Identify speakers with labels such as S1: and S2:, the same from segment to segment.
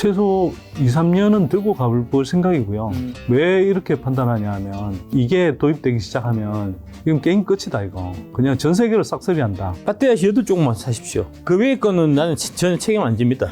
S1: 최소 2, 3년은 들고 가볼 생각이고요. 왜 이렇게 판단하냐 하면 이게 도입되기 시작하면 이건 게임 끝이다 이거. 그냥 전 세계로 싹쓸이 한다.
S2: 빠떼야 시어도 조금만 사십시오. 그 외의 거는 저는 책임 안 집니다.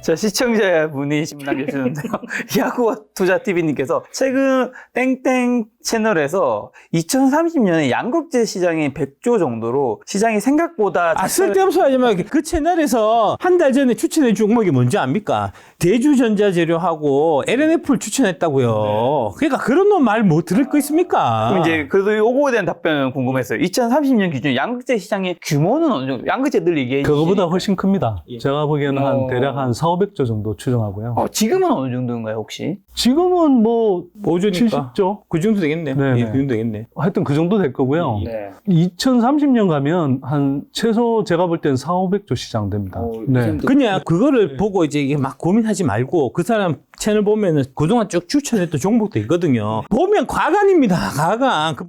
S3: 자, 시청자분이 질문 남겨주셨는데요. 야구와 투자TV님께서 최근 땡땡 채널에서 2030년에 양극재 시장이 100조 정도로 시장이 생각보다
S2: 쓸데없어 하지만 그 채널에서 한 달 전에 추천해 준 종목이 뭔지 압니까? 대주전자재료하고 LNF를 추천했다고요. 그러니까 그런 놈 말 뭐 들을 거 있습니까?
S3: 그럼 이제 그래도 요거에 대한 답변은 궁금했어요. 2030년 기준 양극재 시장의 규모는 어느 정도? 양극재 늘 이게
S1: 그거보다 훨씬 큽니다.
S3: 예.
S1: 제가 보기에는 대략 한 4,500조 정도 추정하고요.
S3: 지금은 어느 정도인가요, 혹시?
S1: 지금은 뭐
S2: 5조니까
S1: 70조?
S2: 그 정도 되겠네.
S1: 네네.
S2: 예, 그 정도 되겠네.
S1: 하여튼 그 정도 될 거고요.
S3: 네.
S1: 2030년 가면 한 최소 제가 볼 땐 4,500조 시장 됩니다. 네.
S2: 그냥 그거를 보고 이제 이게 막 고민하지 말고 그 사람 채널 보면은 그동안 쭉 추천했던 종목도 있거든요. 보면 과간입니다. 과간. 그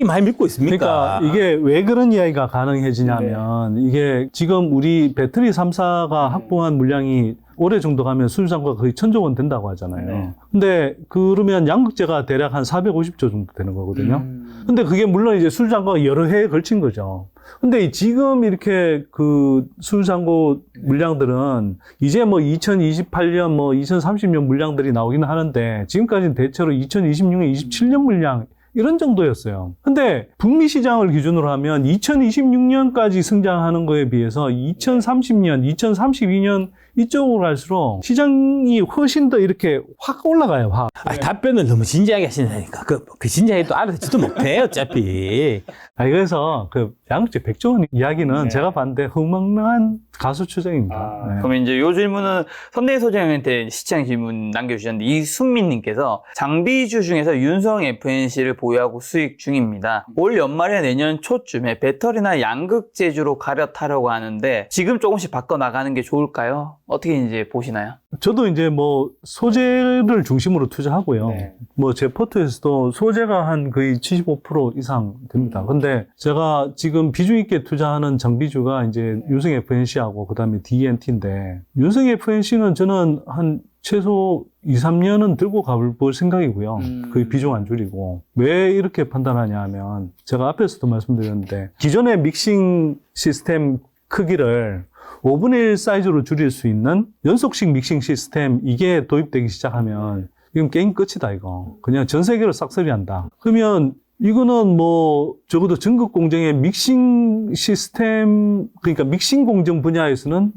S2: 많이 믿고 있습니까?
S1: 그러니까 이게 왜 그런 이야기가 가능해지냐면 이게 지금 우리 배터리 3사가 확보한 물량이 올해 정도 가면 수주상과 거의 1,000조 원 된다고 하잖아요.
S3: 네.
S1: 근데 그러면 양극재가 대략 한 450조 정도 되는 거거든요. 근데 그게 물론 이제 수주상과가 여러 해에 걸친 거죠. 근데 지금 이렇게 그 수주상고 물량들은 이제 뭐 2028년 뭐 2030년 물량들이 나오기는 하는데 지금까지는 대체로 2026년, 27년 물량 이런 정도였어요. 근데 북미 시장을 기준으로 하면 2026년까지 성장하는 거에 비해서 2030년, 2032년 이쪽으로 갈수록 시장이 훨씬 더 이렇게 확 올라가요, 확.
S2: 답변을 너무 진지하게 하시니까. 그 진지하게 또 알아듣지도 못해, 어차피.
S1: 그래서 그 양극재 100조 원 이야기는 제가 봤는데 허망한 가수 추정입니다. 네.
S3: 그럼 이제 요 질문은 선대희 소장님한테 시청 질문 남겨주셨는데 이순민님께서 장비주 중에서 윤성 FNC를 보유하고 수익 중입니다. 올 연말이나 내년 초쯤에 배터리나 양극재주로 갈아타려고 하는데 지금 조금씩 바꿔나가는 게 좋을까요? 어떻게 이제 보시나요?
S1: 저도 이제 뭐 소재를 중심으로 투자하고요. 뭐 제 포트에서도 소재가 한 거의 75% 이상 됩니다. 근데 제가 지금 비중 있게 투자하는 장비주가 이제 윤성 FNC하고 그다음에 DNT인데 윤성 FNC는 저는 한 최소 2, 3년은 들고 가볼 생각이고요. 그 비중 안 줄이고. 왜 이렇게 판단하냐 하면 제가 앞에서도 말씀드렸는데 기존의 믹싱 시스템 크기를 5분의 1 사이즈로 줄일 수 있는 연속식 믹싱 시스템 이게 도입되기 시작하면 이건 게임 끝이다 이거. 그냥 전 세계로 싹쓸이 한다. 그러면 이거는 뭐 적어도 전극 공정의 믹싱 시스템 그러니까 믹싱 공정 분야에서는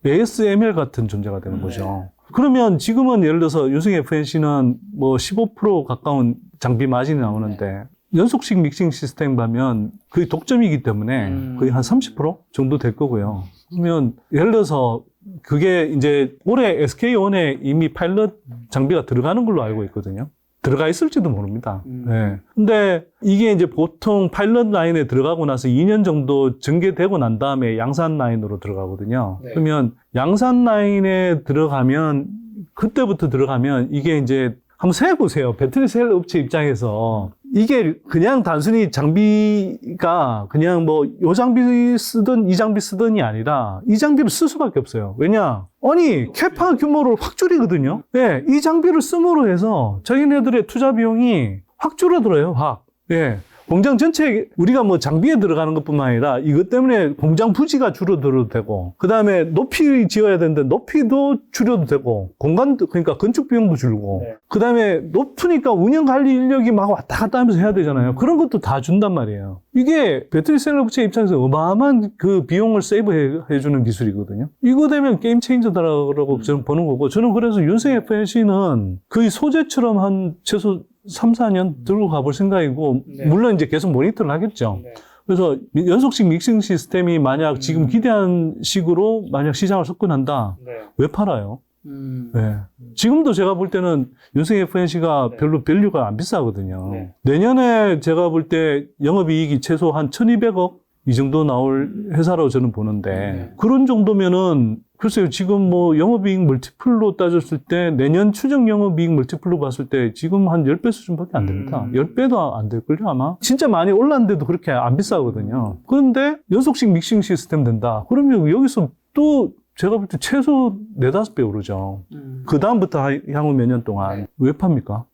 S1: ASML 같은 존재가 되는 거죠. 그러면 지금은 예를 들어서 유승 FNC는 뭐 15% 가까운 장비 마진이 나오는데 연속식 믹싱 시스템 가면 거의 독점이기 때문에 거의 한 30% 정도 될 거고요. 그러면 예를 들어서 그게 이제 올해 SK-on에 이미 파일럿 장비가 들어가는 걸로 알고 있거든요. 들어가 있을지도 모릅니다. 네. 근데 이게 이제 보통 파일럿 라인에 들어가고 나서 2년 정도 전개되고 난 다음에 양산 라인으로 들어가거든요. 그러면 양산 라인에 들어가면 그때부터 들어가면 이게 이제 한번 생각해보세요. 배터리 셀 업체 입장에서 이게 그냥 단순히 장비가 그냥 뭐 요 장비 쓰든 이 장비 쓰든이 아니라 이 장비를 쓸 수밖에 없어요. 왜냐? 아니 캐파 규모를 확 줄이거든요. 예, 이 장비를 씀으로 해서 자기네들의 투자 비용이 확 줄어들어요. 확. 예. 공장 전체 우리가 뭐 장비에 들어가는 것뿐만 아니라 이것 때문에 공장 부지가 줄어들어도 되고 그 다음에 높이 지어야 되는데 높이도 줄여도 되고 공간도 그러니까 건축 비용도 줄고 그 다음에 높으니까 운영 관리 인력이 막 왔다 갔다 하면서 해야 되잖아요. 그런 것도 다 준단 말이에요. 이게 배터리 셀 업체 입장에서 어마어마한 그 비용을 세이브해 주는 기술이거든요. 이거 되면 게임 체인저다라고 저는 보는 거고 저는 그래서 윤생 FNC는 거의 소재처럼 한 최소 3, 4년 들고 가볼 생각이고, 물론 이제 계속 모니터를 하겠죠. 그래서 연속식 믹싱 시스템이 만약 지금 기대한 식으로 만약 시장을 접근한다, 왜 팔아요? 네. 지금도 제가 볼 때는 윤생 FNC가 별로 밸류가 안 비싸거든요. 내년에 제가 볼 때 영업이익이 최소 한 1,200억 이 정도 나올 회사라고 저는 보는데, 그런 정도면은 글쎄요, 지금 뭐 영업이익 멀티플로 따졌을 때 내년 추정 영업이익 멀티플로 봤을 때 지금 한 10배 수준밖에 안 됩니다. 10배도 안 될걸요, 아마? 진짜 많이 올랐는데도 그렇게 안 비싸거든요. 그런데 연속식 믹싱 시스템 된다. 그러면 여기서 또 제가 볼 때 최소 4-5배 오르죠. 그 다음부터 향후 몇 년 동안 왜 팝니까?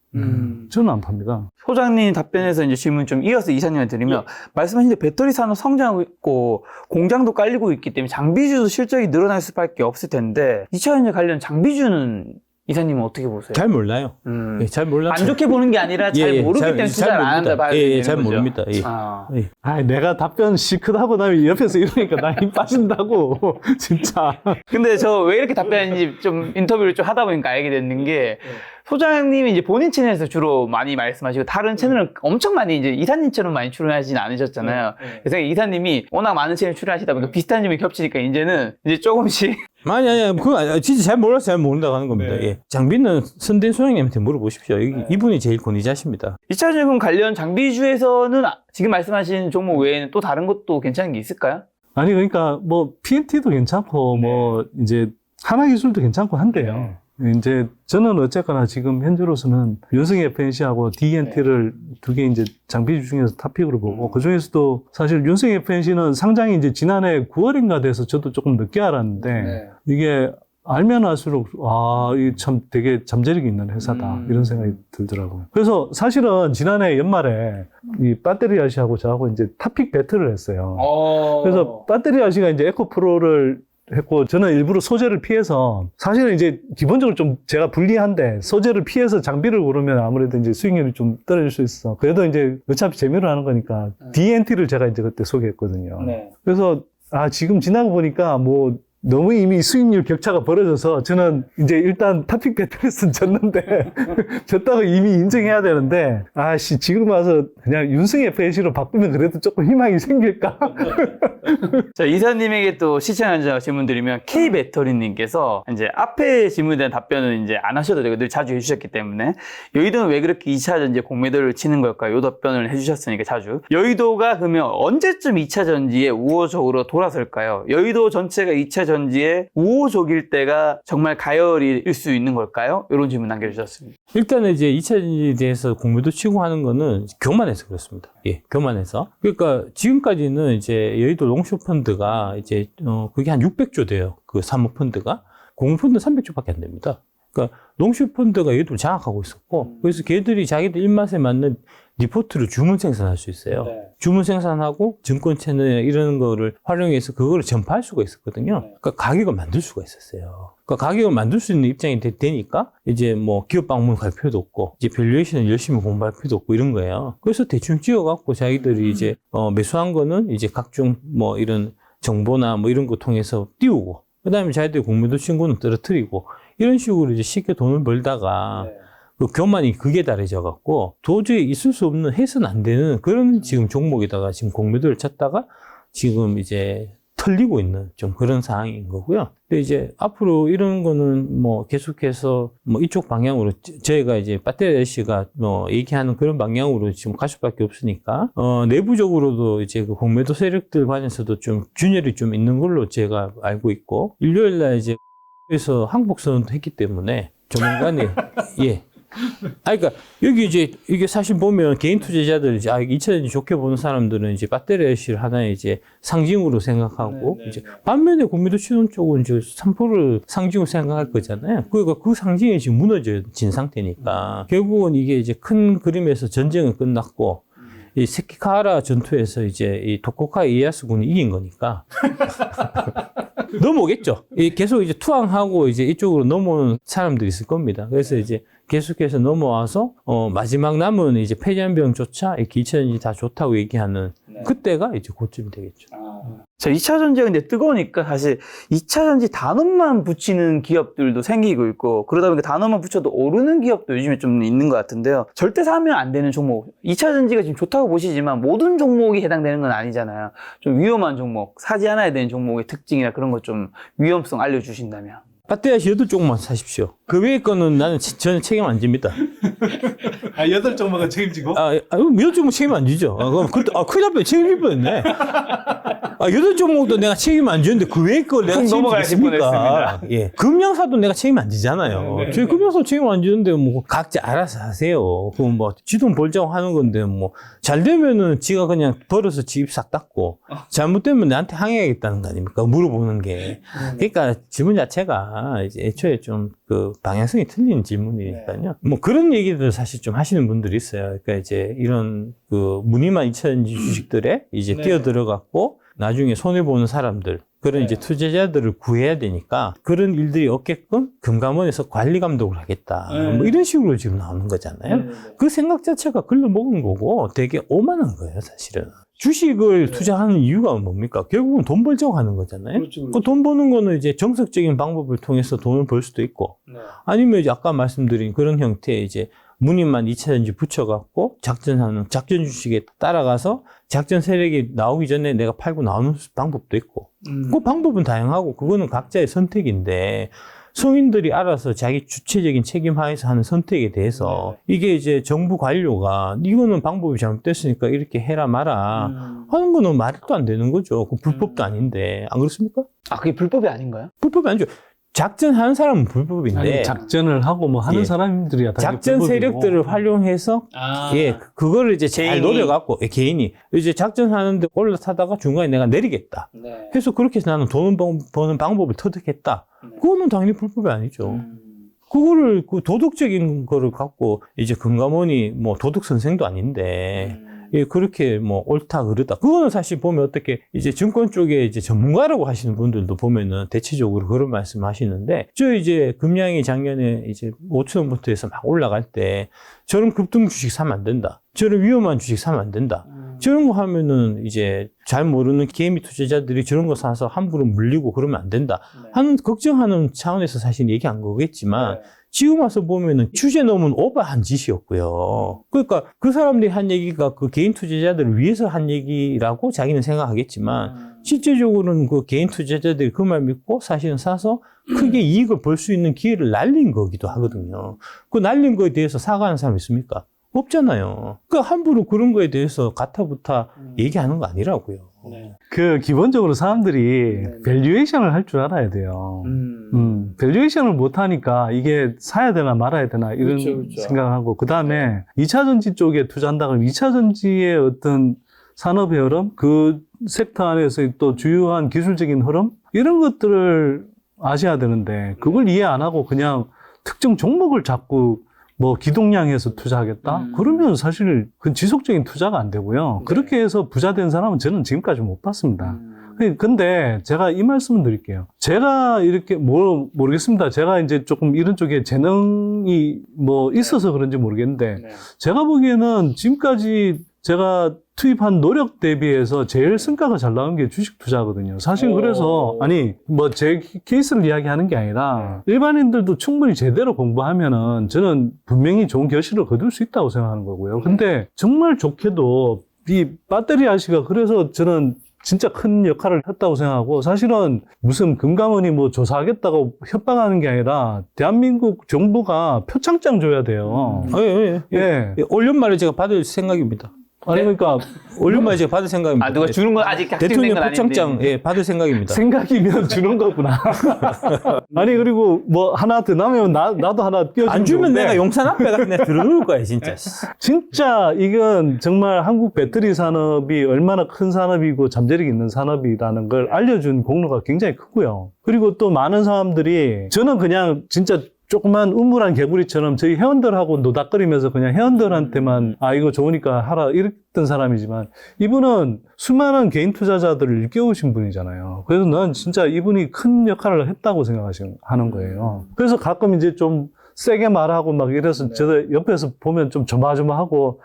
S1: 저는 안 팝니다.
S3: 소장님 답변에서 이제 질문 좀 이어서 이사님한테 드리면 말씀하신 대로 배터리 산업 성장하고 있고 공장도 깔리고 있기 때문에 장비주도 실적이 늘어날 수밖에 없을 텐데 2차 전지 관련 장비주는 이사님은 어떻게 보세요?
S2: 잘 몰라요. 예, 잘 몰라.
S3: 안 좋게 보는 게 아니라 잘 모르기 때문에 투자를 안 한다 봐야 되는
S2: 잘
S3: 거죠.
S2: 모릅니다. 예.
S1: 아, 내가 답변 시크하고 나면 옆에서 이러니까 나 힘 빠진다고. 진짜.
S3: 근데 저 왜 이렇게 답변했는지 좀 인터뷰를 좀 하다 보니까 알게 됐는 게 소장님이 이제 본인 채널에서 주로 많이 말씀하시고 다른 채널은 엄청 많이 이제 이사님처럼 많이 출연하진 않으셨잖아요. 그래서 이사님이 워낙 많은 채널 출연하시다 보니까 비슷한 점이 겹치니까 이제는 이제 조금씩
S2: 아니, 그거 진짜 잘 몰라서 잘 모른다고 하는 겁니다. 예. 장비는 선대 소장님한테 물어보십시오. 이분이 제일 권위자십니다.
S3: 2차 전지 관련 장비주에서는 지금 말씀하신 종목 외에는 또 다른 것도 괜찮은 게 있을까요?
S1: 아니, 그러니까 뭐 PNT도 괜찮고 뭐 이제 하나기술도 괜찮고 한데요. 이제 저는 어쨌거나 지금 현재로서는 윤성 FNC하고 DNT를 두 개 이제 장비주 중에서 탑픽으로 보고 그 중에서도 사실 윤성 FNC는 상장이 이제 지난해 9월인가 돼서 저도 조금 늦게 알았는데 이게 알면 알수록 이게 참 되게 잠재력이 있는 회사다 이런 생각이 들더라고요. 그래서 사실은 지난해 연말에 이 배터리 아시하고 저하고 이제 탑픽 배틀을 했어요. 그래서 배터리 아시가 이제 에코프로를 했고 저는 일부러 소재를 피해서 사실은 이제 기본적으로 좀 제가 불리한데 소재를 피해서 장비를 고르면 아무래도 이제 수익률이 좀 떨어질 수 있어. 그래도 이제 어차피 재미로 하는 거니까 DNT를 제가 이제 그때 소개했거든요. 그래서 지금 지나고 보니까 뭐 너무 이미 수익률 격차가 벌어져서 저는 이제 일단 탑픽 배터리스는 졌는데 졌다고 이미 인정해야 되는데 지금 와서 그냥 윤승 FNC로 바꾸면 그래도 조금 희망이 생길까?
S3: 자, 이사님에게 또 시청자 질문 드리면 K배터리님께서 이제 앞에 질문에 대한 답변은 이제 안 하셔도 되고 늘 자주 해주셨기 때문에 여의도는 왜 그렇게 2차 전지에 공매도를 치는 걸까요? 이 답변을 해주셨으니까 자주. 여의도가 그러면 언제쯤 2차 전지에 우호적으로 돌아설까요? 여의도 전체가 2차 전지에 우호적일 때가 정말 가열일 수 있는 걸까요? 이런 질문 남겨주셨습니다.
S2: 일단은 이제 2차 전지에 대해서 공매도 치고 하는 거는 교만해서 그렇습니다. 예, 교만해서. 그러니까 지금까지는 이제 여의도 롱숏펀드가 이제, 그게 한 600조 돼요. 그 사모펀드가. 공펀드 300조밖에 안 됩니다. 그러니까 롱숏펀드가 여의도를 장악하고 있었고, 그래서 걔들이 자기들 입맛에 맞는 리포트를 주문 생산할 수 있어요. 주문 생산하고 증권 채널 이런 거를 활용해서 그거를 전파할 수가 있었거든요. 그러니까 가격을 만들 수가 있었어요. 그러니까 가격을 만들 수 있는 입장이 되니까 이제 뭐 기업 방문 갈 필요도 없고 이제 밸류에이션을 열심히 공부할 필요도 없고 이런 거예요. 그래서 대충 찍어갖고 자기들이 이제 매수한 거는 이제 각종 뭐 이런 정보나 뭐 이런 거 통해서 띄우고 그다음에 자기들이 공매도 신고는 떨어뜨리고 이런 식으로 이제 쉽게 돈을 벌다가 그 교만이 극에 달해져 갖고 도저히 있을 수 없는 해서는 안 되는 그런 지금 종목에다가 지금 공매도를 쳤다가 지금 이제 털리고 있는 좀 그런 상황인 거고요. 근데 이제 앞으로 이런 거는 뭐 계속해서 뭐 이쪽 방향으로 저희가 이제 배터리 씨가 뭐 얘기하는 그런 방향으로 지금 갈 수밖에 없으니까 내부적으로도 이제 그 공매도 세력들 관해서도 좀 균열이 좀 있는 걸로 제가 알고 있고 일요일 날 이제 그래서 항복 선언도 했기 때문에 조만간에 예. 그러니까 여기 이제 이게 사실 보면 개인 투자자들 이제 2차 전지 좋게 보는 사람들은 이제 배터리 IC를 하나의 이제 상징으로 생각하고 이제 반면에 공매도 신혼 쪽은 이제 3%를 상징으로 생각할 거잖아요. 그러니까 그 상징이 지금 무너진 상태니까 결국은 이게 이제 큰 그림에서 전쟁은 끝났고 이 세키카하라 전투에서 이제 이 도코카 이에야스군이 이긴 거니까 넘어오겠죠. 계속 이제 투항하고 이제 이쪽으로 넘어오는 사람들이 있을 겁니다. 그래서 이제 계속해서 넘어와서 마지막 남은 이제 폐잔병조차 이렇게 2차 전지 다 좋다고 얘기하는 그때가 이제 고점이 되겠죠.
S3: 자, 2차 전지가 이제 뜨거우니까 사실 2차 전지 단어만 붙이는 기업들도 생기고 있고 그러다 보니까 단어만 붙여도 오르는 기업도 요즘에 좀 있는 것 같은데요. 절대 사면 안 되는 종목. 2차 전지가 지금 좋다고 보시지만 모든 종목이 해당되는 건 아니잖아요. 좀 위험한 종목, 사지 않아야 되는 종목의 특징이나 그런 것 좀 위험성 알려주신다면.
S2: 배터리 8종만 사십시오. 그 외의 거는 저는 책임 안 집니다.
S1: 8종목은 책임지고?
S2: 8종목 책임 안 지죠. 큰일 날 뻔 책임질 뻔했네. 여덟 종목도 내가 책임 안 지는데 그 외의 걸 내가
S3: 넘어가실
S2: 책임지겠습니까? 예. 금양사도 내가 책임 안 지잖아요.
S3: 네.
S2: 저희 금양사 책임 안 지는데 뭐 각자 알아서 하세요. 그 뭐 지돈 벌자고 하는 건데 뭐 잘 되면은 지가 그냥 벌어서 지 입 싹 닦고 잘못되면 나한테 항의하겠다는 거 아닙니까? 물어보는 게. 그러니까 질문 자체가 이제 애초에 좀 그 방향성이 틀린 질문이니까요. 뭐 그런 얘기들 사실 좀 하시는 분들이 있어요. 그러니까 이제 이런 그 무늬만 2차전지 주식들에 이제 뛰어들어갔고 나중에 손해보는 사람들, 그런 이제 투자자들을 구해야 되니까 그런 일들이 없게끔 금감원에서 관리 감독을 하겠다. 뭐 이런 식으로 지금 나오는 거잖아요. 그 생각 자체가 글로 먹은 거고 되게 오만한 거예요, 사실은. 주식을 투자하는 이유가 뭡니까? 결국은 돈 벌자고 하는 거잖아요. 그 돈 버는 거는 이제 정석적인 방법을 통해서 돈을 벌 수도 있고, 아니면 이제 아까 말씀드린 그런 형태의 이제 무늬만 2차전지 붙여갖고 작전 주식에 따라가서 작전 세력이 나오기 전에 내가 팔고 나오는 방법도 있고, 그 방법은 다양하고 그거는 각자의 선택인데, 성인들이 알아서 자기 주체적인 책임 하에서 하는 선택에 대해서 이게 이제 정부 관료가 이거는 방법이 잘못됐으니까 이렇게 해라 마라 하는 거는 말도 안 되는 거죠. 그 불법도 아닌데. 안 그렇습니까?
S3: 아, 그게 불법이 아닌가요?
S2: 불법이 아니죠. 작전하는 사람은 불법인데.
S1: 아니, 작전을 하고 뭐 하는
S2: 예.
S1: 사람들이야. 다
S2: 작전
S1: 불법이고.
S2: 세력들을 활용해서 예, 그거를 이제 잘
S3: 개인이.
S2: 노려갖고 개인이 이제 작전하는데 올라타다가 중간에 내가 내리겠다. 해서 그렇게 해서 나는 돈 버는 방법을 터득했다. 그거는 당연히 불법이 아니죠. 그거를 그 도덕적인 거를 갖고 이제 금감원이 뭐 도덕 선생도 아닌데 예, 그렇게 뭐 옳다 그르다. 그거는 사실 보면 어떻게 이제 증권 쪽에 이제 전문가라고 하시는 분들도 보면은 대체적으로 그런 말씀 하시는데, 저 이제 금양이 작년에 이제 5,000원부터해서 막 올라갈 때 저런 급등 주식 사면 안 된다. 저런 위험한 주식 사면 안 된다. 저런 거 하면은 이제 잘 모르는 개미 투자자들이 저런 거 사서 함부로 물리고 그러면 안 된다 하는 걱정하는 차원에서 사실 얘기한 거겠지만, 지금 와서 보면은 주제 넘은 오버한 짓이었고요. 그러니까 그 사람들이 한 얘기가 그 개인 투자자들을 위해서 한 얘기라고 자기는 생각하겠지만, 실제적으로는 그 개인 투자자들이 그 말 믿고 사실은 사서 크게 이익을 벌 수 있는 기회를 날린 거기도 하거든요. 그 날린 거에 대해서 사과하는 사람 있습니까? 없잖아요. 그 함부로 그런 거에 대해서 가타부타 얘기하는 거 아니라고요.
S1: 그 기본적으로 사람들이 밸류에이션을 할 줄 알아야 돼요. 밸류에이션을 못 하니까 이게 사야 되나 말아야 되나 이런 생각을 하고, 그 다음에 2차전지 쪽에 투자한다 그러면 2차전지의 어떤 산업의 흐름, 그 섹터 안에서 또 주요한 기술적인 흐름, 이런 것들을 아셔야 되는데, 그걸 이해 안 하고 그냥 특정 종목을 자꾸 뭐 기동량해서 투자하겠다? 그러면 사실 그 지속적인 투자가 안 되고요. 그렇게 해서 부자 된 사람은 저는 지금까지 못 봤습니다. 근데 제가 이 말씀을 드릴게요. 제가 이렇게 모르겠습니다. 제가 이제 조금 이런 쪽에 재능이 뭐 있어서 그런지 모르겠는데, 제가 보기에는 지금까지 제가 투입한 노력 대비해서 제일 성과가 잘 나온 게 주식 투자거든요. 사실 그래서, 아니, 뭐 제 케이스를 이야기하는 게 아니라 일반인들도 충분히 제대로 공부하면은 저는 분명히 좋은 결실을 거둘 수 있다고 생각하는 거고요. 근데 정말 좋게도 이 배터리 아씨가 그래서 저는 진짜 큰 역할을 했다고 생각하고, 사실은 무슨 금감원이 뭐 조사하겠다고 협박하는 게 아니라 대한민국 정부가 표창장 줘야 돼요. 예.
S2: 올 연말에 제가 받을 생각입니다.
S1: 아니, 그러니까
S2: 올 연말에 제가 받을 생각입니다.
S3: 아, 누가 주는 건 아직 확정된
S2: 대통령
S3: 건 아닌데.
S2: 표창장 예, 받을 생각입니다.
S1: 생각이면 주는 거구나. 아니, 그리고 뭐 하나 더 남으면 나도 하나 띄워주면
S2: 안 주면
S1: 좋은데,
S2: 내가 용산 앞에가 그냥 들어놓을 거야, 진짜.
S1: 진짜 이건 정말 한국 배터리 산업이 얼마나 큰 산업이고 잠재력이 있는 산업이라는 걸 알려준 공로가 굉장히 크고요. 그리고 또 많은 사람들이, 저는 그냥 진짜 조그만 우물한 개구리처럼 저희 회원들하고 노닥거리면서 그냥 회원들한테만 이거 좋으니까 하라 이랬던 사람이지만, 이분은 수많은 개인 투자자들을 일깨우신 분이잖아요. 그래서 난 진짜 이분이 큰 역할을 했다고 하는 거예요. 그래서 가끔 이제 좀 세게 말하고 막 이래서 저도 옆에서 보면 좀 조마조마하고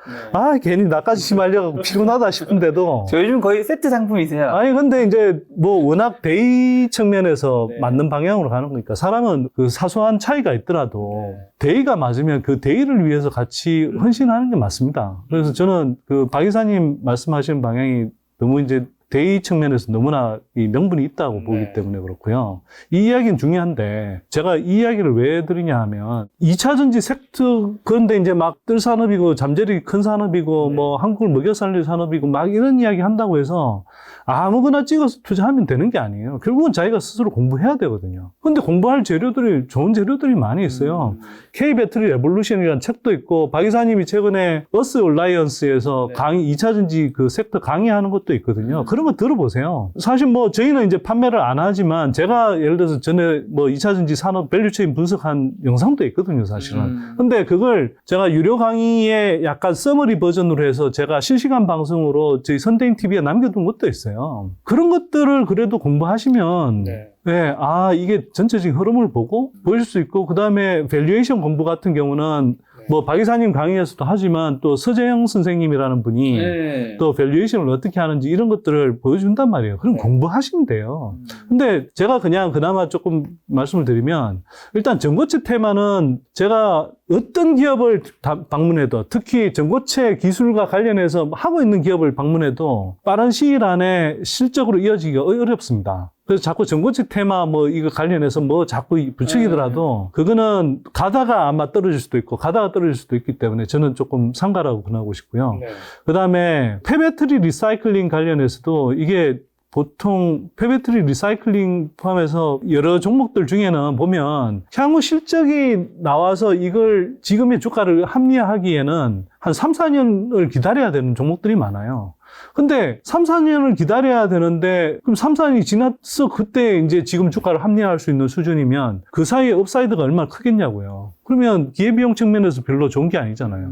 S1: 괜히 나까지 심하려고 피곤하다 싶은데도,
S3: 저 요즘 거의 세트 상품이세요.
S1: 아니 근데 이제 뭐 워낙 대의 측면에서 맞는 방향으로 가는 거니까, 사람은 그 사소한 차이가 있더라도 대의가 맞으면 그 대의를 위해서 같이 헌신하는 게 맞습니다. 그래서 저는 그 박 이사님 말씀하시는 방향이 너무 이제 대의 측면에서 너무나 이 명분이 있다고 보기 때문에 그렇고요. 이 이야기는 중요한데 제가 이 이야기를 왜 드리냐 하면 2차 전지 섹터 그런데 이제 막 뜰 산업이고 잠재력이 큰 산업이고 뭐 한국을 먹여 살릴 산업이고 막 이런 이야기 한다고 해서 아무거나 찍어서 투자하면 되는 게 아니에요. 결국은 자기가 스스로 공부해야 되거든요. 근데 공부할 재료들이 좋은 재료들이 많이 있어요. K-배터리 레볼루션이라는 책도 있고 박 이사님이 최근에 어스 얼라이언스에서 강의 2차 전지 그 섹터 강의하는 것도 있거든요. 그런 거 들어보세요. 사실 뭐 저희는 이제 판매를 안 하지만 제가 예를 들어서 전에 뭐 2차 전지 산업 밸류체인 분석한 영상도 있거든요, 사실은. 근데 그걸 제가 유료 강의에 약간 서머리 버전으로 해서 제가 실시간 방송으로 저희 선대인 TV에 남겨둔 것도 있어요. 그런 것들을 그래도 공부하시면 네, 아, 이게 전체적인 흐름을 보고 보일 수 있고, 그 다음에 밸류에이션 공부 같은 경우는 뭐 박 이사님 강의에서도 하지만 또 서재영 선생님이라는 분이 또 밸류에이션을 어떻게 하는지 이런 것들을 보여준단 말이에요. 그럼 공부하시면 돼요. 근데 제가 그냥 그나마 조금 말씀을 드리면 일단 전고체 테마는 제가 어떤 기업을 방문해도 특히 전고체 기술과 관련해서 하고 있는 기업을 방문해도 빠른 시일 안에 실적으로 이어지기가 어렵습니다. 그래서 자꾸 전고체 테마 뭐 이거 관련해서 뭐 자꾸 부추기더라도 그거는 가다가 아마 떨어질 수도 있고 가다가 떨어질 수도 있기 때문에 저는 조금 삼가라고 권하고 싶고요. 그 다음에 폐배터리 리사이클링 관련해서도 이게 보통 폐배터리 리사이클링 포함해서 여러 종목들 중에는 보면 향후 실적이 나와서 이걸 지금의 주가를 합리화하기에는 한 3, 4년을 기다려야 되는 종목들이 많아요. 근데 3, 4년을 기다려야 되는데 그럼 3, 4년이 지났어 그때 이제 지금 주가를 합리화할 수 있는 수준이면 그 사이에 업사이드가 얼마나 크겠냐고요. 그러면 기회비용 측면에서 별로 좋은 게 아니잖아요.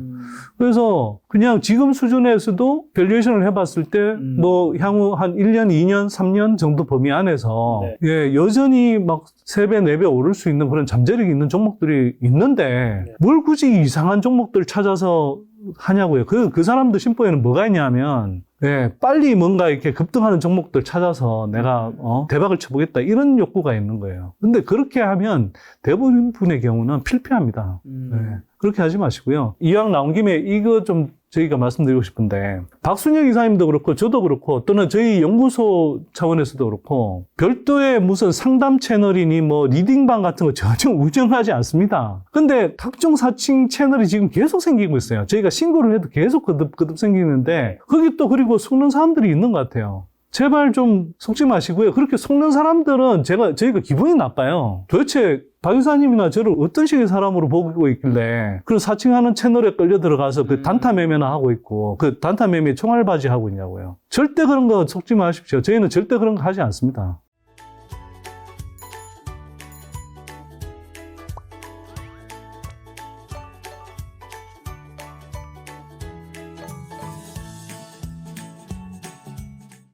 S1: 그래서 그냥 지금 수준에서도 밸류에이션을 해봤을 때 뭐 향후 한 1년, 2년, 3년 정도 범위 안에서 예, 여전히 막 3배, 4배 오를 수 있는 그런 잠재력이 있는 종목들이 있는데 뭘 굳이 이상한 종목들 찾아서 하냐고요. 그 사람들 심보에는 뭐가 있냐면 예, 빨리 뭔가 이렇게 급등하는 종목들 찾아서 내가 대박을 쳐보겠다 이런 욕구가 있는 거예요. 근데 그렇게 하면 대부분의 경우는 필패합니다. 예, 그렇게 하지 마시고요. 이왕 나온 김에 이거 좀 저희가 말씀드리고 싶은데 박순영 이사님도 그렇고 저도 그렇고 또는 저희 연구소 차원에서도 그렇고 별도의 무슨 상담 채널이니 뭐 리딩방 같은 거 전혀 운영하지 않습니다. 근데 각종 사칭 채널이 지금 계속 생기고 있어요. 저희가 신고를 해도 계속 거듭 생기는데 거기 또 그리고 속는 사람들이 있는 것 같아요. 제발 좀 속지 마시고요. 그렇게 속는 사람들은 저희가 기분이 나빠요. 도대체 박 이사님이나 저를 어떤 식의 사람으로 보고 있길래 그런 사칭하는 채널에 끌려 들어가서 그 단타 매매나 하고 있고 그 단타 매매 총알바지 하고 있냐고요. 절대 그런 거 속지 마십시오. 저희는 절대 그런 거 하지 않습니다.